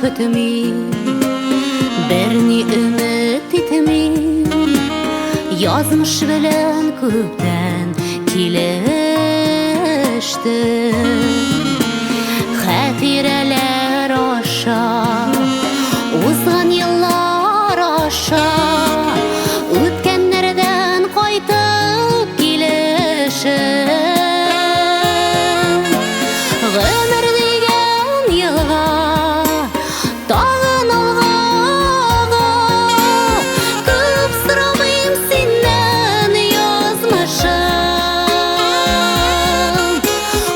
көтмей, берни үміт етмей, язмыш белән күптән килеште. Хәтирәләр аша, узган еллар аша, үткәннәрдән кайтып килешә. Гомер дигән елга тагын алга, күп сорамыйм синнән язмышын.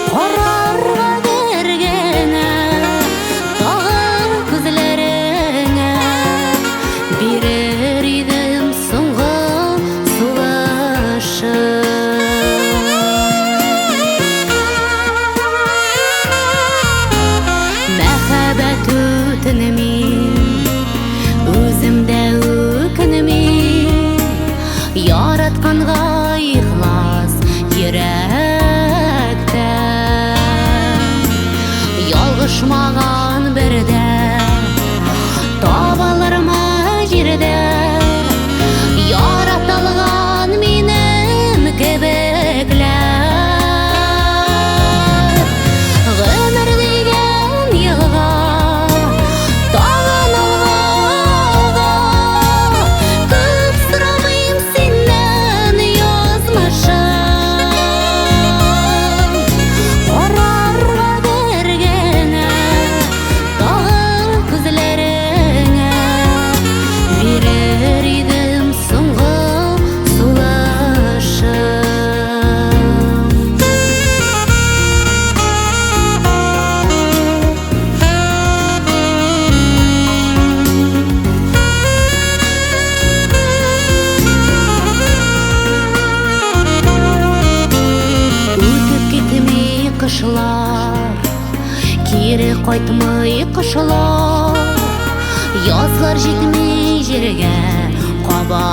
Карарга бергәнә тагын күзләреңә, бирер идем соңгы сулышын. Мәхәббәт үтенмим, үземдә үкенмим, яратканга ихлас йөрәктән. Ялгышмаган бердә табалырмы җирдә, яратылган минем кебекләр. Гомер дигән елга тагын алга, күп сорамыйм синнән язмышын. Карарга бергәнә тагын күзләреңә, бирер идем соңгы сулышын. Үтеп китмей кышлар, кире кайтмый кышлар, язлар җитмей җиргә каба